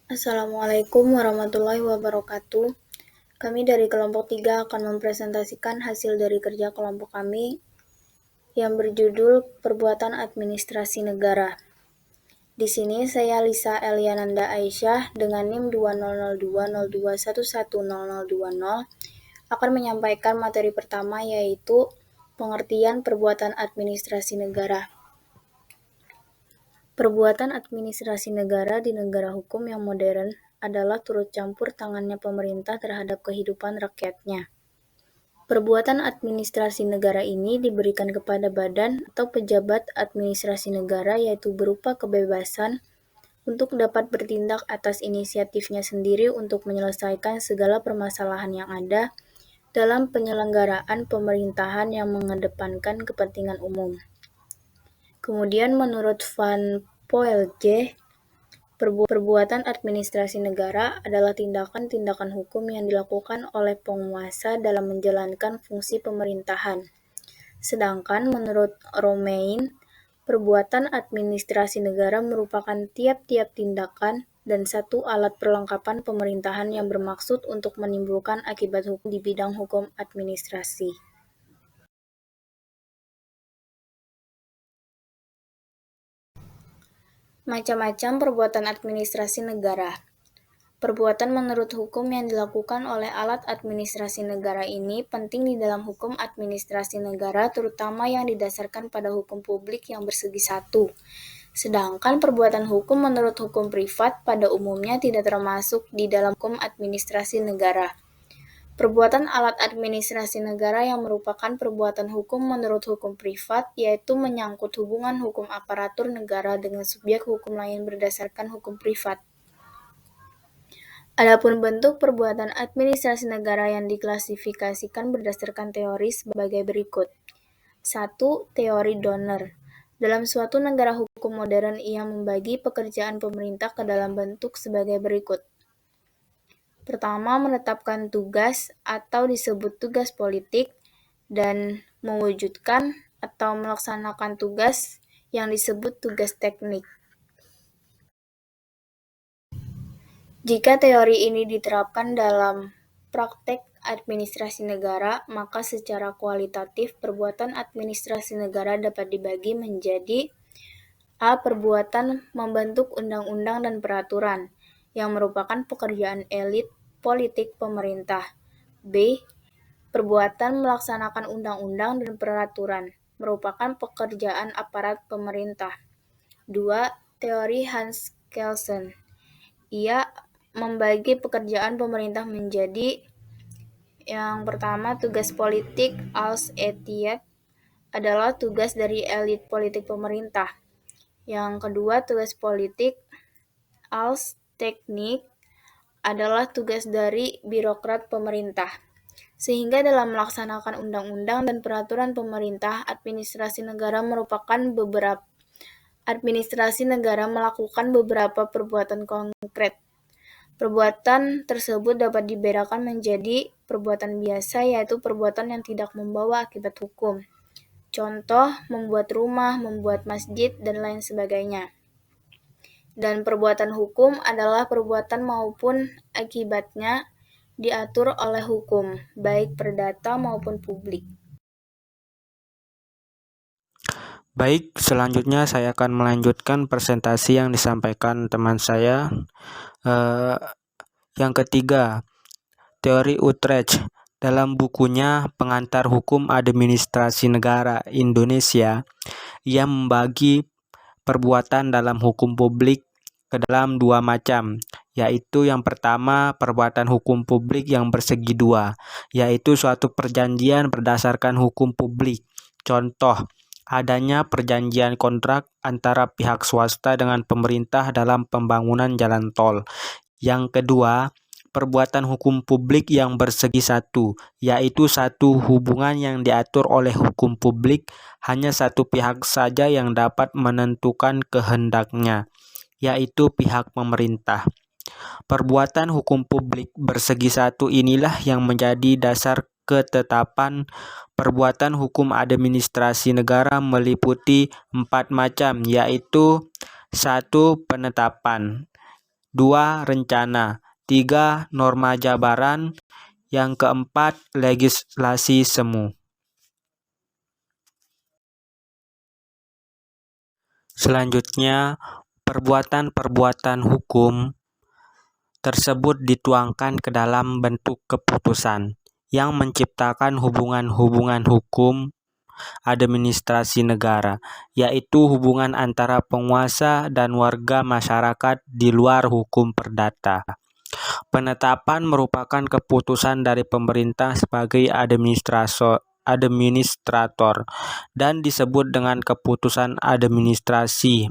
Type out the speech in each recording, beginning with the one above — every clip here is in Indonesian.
Assalamualaikum warahmatullahi wabarakatuh. Kami dari kelompok 3 akan mempresentasikan hasil dari kerja kelompok kami yang berjudul Perbuatan Administrasi Negara. Di sini saya Lisa Eliananda Aisyah dengan NIM 200202110020 akan menyampaikan materi pertama, yaitu pengertian perbuatan administrasi negara. Perbuatan administrasi negara di negara hukum yang modern adalah turut campur tangannya pemerintah terhadap kehidupan rakyatnya. Perbuatan administrasi negara ini diberikan kepada badan atau pejabat administrasi negara, yaitu berupa kebebasan untuk dapat bertindak atas inisiatifnya sendiri untuk menyelesaikan segala permasalahan yang ada dalam penyelenggaraan pemerintahan yang mengedepankan kepentingan umum. Kemudian menurut Van Poelge, perbuatan administrasi negara adalah tindakan-tindakan hukum yang dilakukan oleh penguasa dalam menjalankan fungsi pemerintahan. Sedangkan menurut Romein, perbuatan administrasi negara merupakan tiap-tiap tindakan dan satu alat perlengkapan pemerintahan yang bermaksud untuk menimbulkan akibat hukum di bidang hukum administrasi. Macam-macam perbuatan administrasi negara. Perbuatan menurut hukum yang dilakukan oleh alat administrasi negara ini penting di dalam hukum administrasi negara, terutama yang didasarkan pada hukum publik yang bersegi satu. Sedangkan perbuatan hukum menurut hukum privat pada umumnya tidak termasuk di dalam hukum administrasi negara. Perbuatan alat administrasi negara yang merupakan perbuatan hukum menurut hukum privat, yaitu menyangkut hubungan hukum aparatur negara dengan subjek hukum lain berdasarkan hukum privat. Adapun bentuk perbuatan administrasi negara yang diklasifikasikan berdasarkan teori sebagai berikut. 1. Teori Donner. Dalam suatu negara hukum modern, ia membagi pekerjaan pemerintah ke dalam bentuk sebagai berikut. Pertama, menetapkan tugas atau disebut tugas politik dan mewujudkan atau melaksanakan tugas yang disebut tugas teknik. Jika teori ini diterapkan dalam praktek administrasi negara, maka secara kualitatif perbuatan administrasi negara dapat dibagi menjadi A. Perbuatan membentuk undang-undang dan peraturan, yang merupakan pekerjaan elit politik pemerintah. B. Perbuatan melaksanakan undang-undang dan peraturan, merupakan pekerjaan aparat pemerintah. 2. Teori Hans Kelsen. Ia membagi pekerjaan pemerintah menjadi: yang pertama, tugas politik als etiek adalah tugas dari elit politik pemerintah. Yang kedua, tugas politik als teknik adalah tugas dari birokrat pemerintah. Sehingga dalam melaksanakan undang-undang dan peraturan pemerintah, administrasi negara melakukan beberapa perbuatan konkret. Perbuatan tersebut dapat dibedakan menjadi perbuatan biasa, yaitu perbuatan yang tidak membawa akibat hukum. Contoh, membuat rumah, membuat masjid, dan lain sebagainya. Dan perbuatan hukum adalah perbuatan maupun akibatnya diatur oleh hukum, baik perdata maupun publik. Baik, selanjutnya saya akan melanjutkan presentasi yang disampaikan teman saya. Yang ketiga, teori Utrecht. Dalam bukunya Pengantar Hukum Administrasi Negara Indonesia, ia membagi perbuatan dalam hukum publik ke dalam dua macam, yaitu yang pertama, perbuatan hukum publik yang bersegi dua, yaitu suatu perjanjian berdasarkan hukum publik. Contoh, adanya perjanjian kontrak antara pihak swasta dengan pemerintah dalam pembangunan jalan tol. Yang kedua, perbuatan hukum publik yang bersegi satu, yaitu satu hubungan yang diatur oleh hukum publik, hanya satu pihak saja yang dapat menentukan kehendaknya, yaitu pihak pemerintah. Perbuatan hukum publik bersegi satu inilah yang menjadi dasar ketetapan perbuatan hukum administrasi negara meliputi 4 macam, yaitu 1. Penetapan, 2. Rencana, 3. Norma jabaran, yang keempat legislasi semu. Selanjutnya, perbuatan-perbuatan hukum tersebut dituangkan ke dalam bentuk keputusan yang menciptakan hubungan-hubungan hukum administrasi negara, yaitu hubungan antara penguasa dan warga masyarakat di luar hukum perdata. Penetapan merupakan keputusan dari pemerintah sebagai administrator dan disebut dengan keputusan administrasi.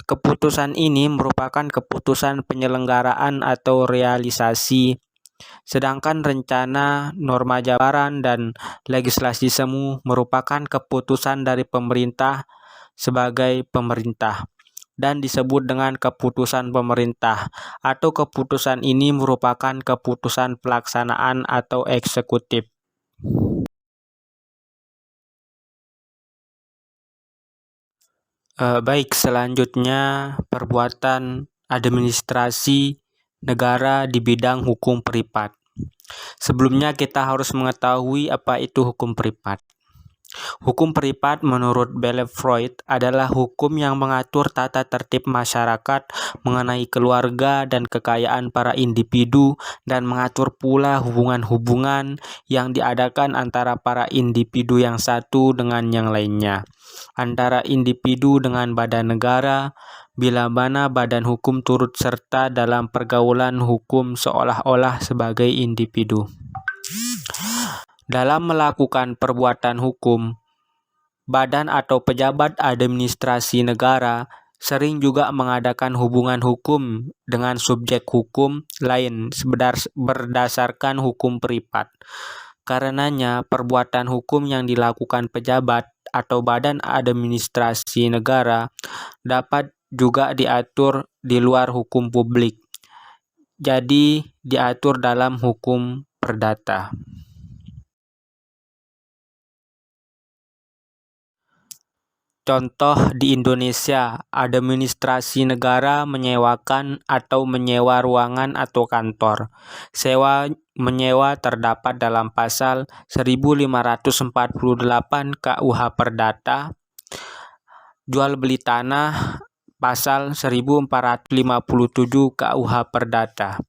Keputusan ini merupakan keputusan penyelenggaraan atau realisasi, sedangkan rencana, norma jabaran, dan legislasi semu merupakan keputusan dari pemerintah sebagai pemerintah dan disebut dengan keputusan pemerintah, atau keputusan ini merupakan keputusan pelaksanaan atau eksekutif. Baik, selanjutnya perbuatan administrasi negara di bidang hukum privat. Sebelumnya kita harus mengetahui apa itu hukum privat. Hukum privat menurut Bellevoet adalah hukum yang mengatur tata tertib masyarakat mengenai keluarga dan kekayaan para individu dan mengatur pula hubungan-hubungan yang diadakan antara para individu yang satu dengan yang lainnya, antara individu dengan badan negara, bila mana badan hukum turut serta dalam pergaulan hukum seolah-olah sebagai individu. Dalam melakukan perbuatan hukum, badan atau pejabat administrasi negara sering juga mengadakan hubungan hukum dengan subjek hukum lain berdasarkan hukum privat. Karenanya, perbuatan hukum yang dilakukan pejabat atau badan administrasi negara dapat juga diatur di luar hukum publik, jadi diatur dalam hukum perdata. Contoh di Indonesia, administrasi negara menyewakan atau menyewa ruangan atau kantor. Menyewa terdapat dalam pasal 1548 KUH Perdata. Jual beli tanah pasal 1457 KUH Perdata.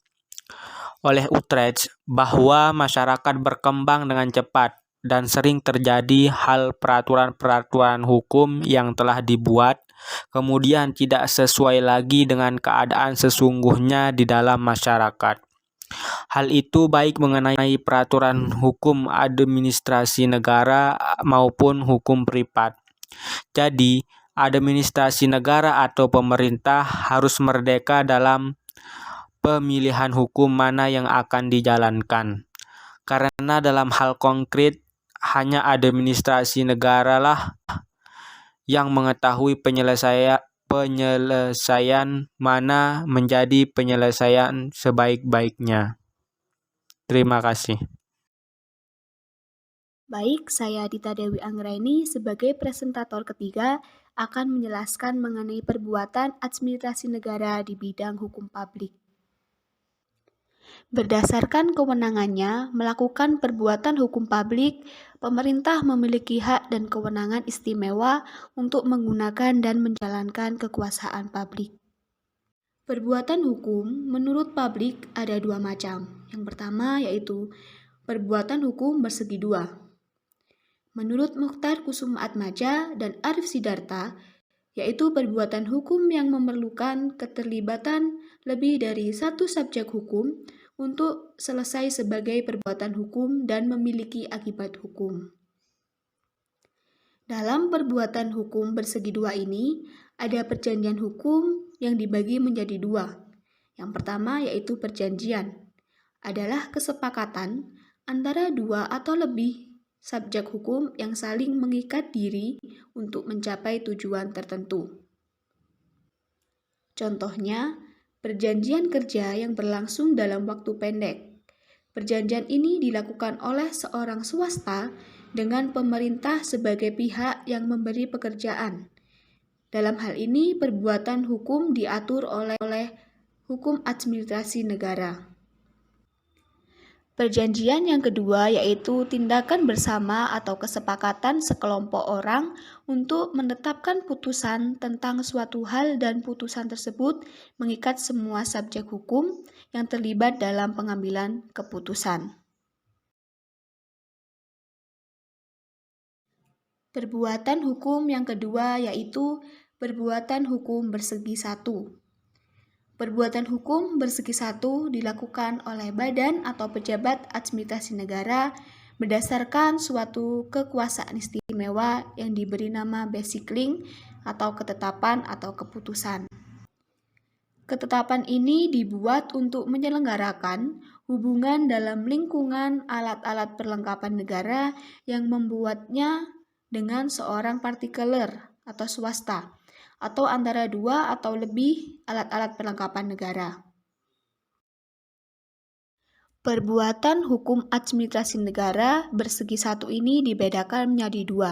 Oleh Utrecht bahwa masyarakat berkembang dengan cepat dan sering terjadi hal peraturan-peraturan hukum yang telah dibuat kemudian tidak sesuai lagi dengan keadaan sesungguhnya di dalam masyarakat. Hal itu baik mengenai peraturan hukum administrasi negara maupun hukum privat. Jadi, administrasi negara atau pemerintah harus merdeka dalam pemilihan hukum mana yang akan dijalankan. Karena dalam hal konkret, hanya administrasi negaralah yang mengetahui penyelesaian mana menjadi penyelesaian sebaik-baiknya. Terima kasih. Baik, saya Dita Dewi Anggraini sebagai presentator ketiga akan menjelaskan mengenai perbuatan administrasi negara di bidang hukum publik. Berdasarkan kewenangannya melakukan perbuatan hukum publik, pemerintah memiliki hak dan kewenangan istimewa untuk menggunakan dan menjalankan kekuasaan publik. Perbuatan hukum menurut publik ada dua macam. Yang pertama yaitu perbuatan hukum bersegi dua. Menurut Mukhtar Kusumaatmadja dan Arif Sidarta, yaitu perbuatan hukum yang memerlukan keterlibatan lebih dari satu subjek hukum untuk selesai sebagai perbuatan hukum dan memiliki akibat hukum. Dalam perbuatan hukum bersegi dua ini, ada perjanjian hukum yang dibagi menjadi dua. Yang pertama yaitu perjanjian, adalah kesepakatan antara dua atau lebih subjek hukum yang saling mengikat diri untuk mencapai tujuan tertentu. Contohnya, perjanjian kerja yang berlangsung dalam waktu pendek. Perjanjian ini dilakukan oleh seorang swasta dengan pemerintah sebagai pihak yang memberi pekerjaan. Dalam hal ini, perbuatan hukum diatur oleh hukum administrasi negara. Perjanjian yang kedua yaitu tindakan bersama atau kesepakatan sekelompok orang untuk menetapkan putusan tentang suatu hal dan putusan tersebut mengikat semua subjek hukum yang terlibat dalam pengambilan keputusan. Perbuatan hukum yang kedua yaitu perbuatan hukum bersegi satu. Perbuatan hukum bersegi satu dilakukan oleh badan atau pejabat administrasi negara berdasarkan suatu kekuasaan istimewa yang diberi nama basic link atau ketetapan atau keputusan. Ketetapan ini dibuat untuk menyelenggarakan hubungan dalam lingkungan alat-alat perlengkapan negara yang membuatnya dengan seorang partikular atau swasta, atau antara dua atau lebih alat-alat perlengkapan negara. Perbuatan hukum administrasi negara bersegi satu ini dibedakan menjadi dua.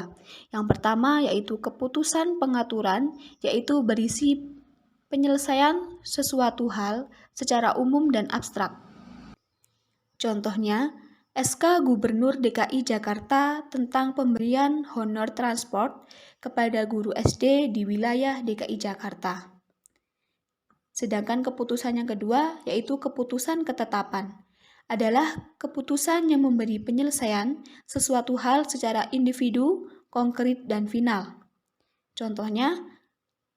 Yang pertama yaitu keputusan pengaturan, yaitu berisi penyelesaian sesuatu hal secara umum dan abstrak. Contohnya, SK Gubernur DKI Jakarta tentang pemberian honor transport kepada guru SD di wilayah DKI Jakarta. Sedangkan keputusan yang kedua yaitu keputusan ketetapan, adalah keputusan yang memberi penyelesaian sesuatu hal secara individu, konkret, dan final. Contohnya,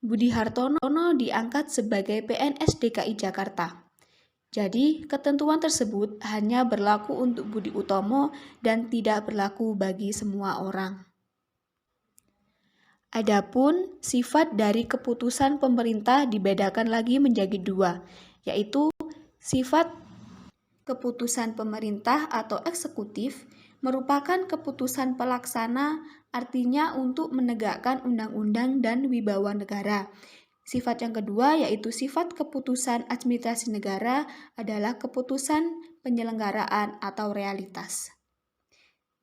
Budi Hartono diangkat sebagai PNS DKI Jakarta. Jadi, ketentuan tersebut hanya berlaku untuk Budi Utomo dan tidak berlaku bagi semua orang. Adapun sifat dari keputusan pemerintah dibedakan lagi menjadi dua, yaitu sifat keputusan pemerintah atau eksekutif merupakan keputusan pelaksana, artinya untuk menegakkan undang-undang dan wibawa negara. Sifat yang kedua yaitu sifat keputusan administrasi negara adalah keputusan penyelenggaraan atau realitas.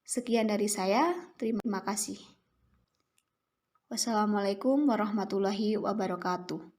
Sekian dari saya, terima kasih. Wassalamualaikum warahmatullahi wabarakatuh.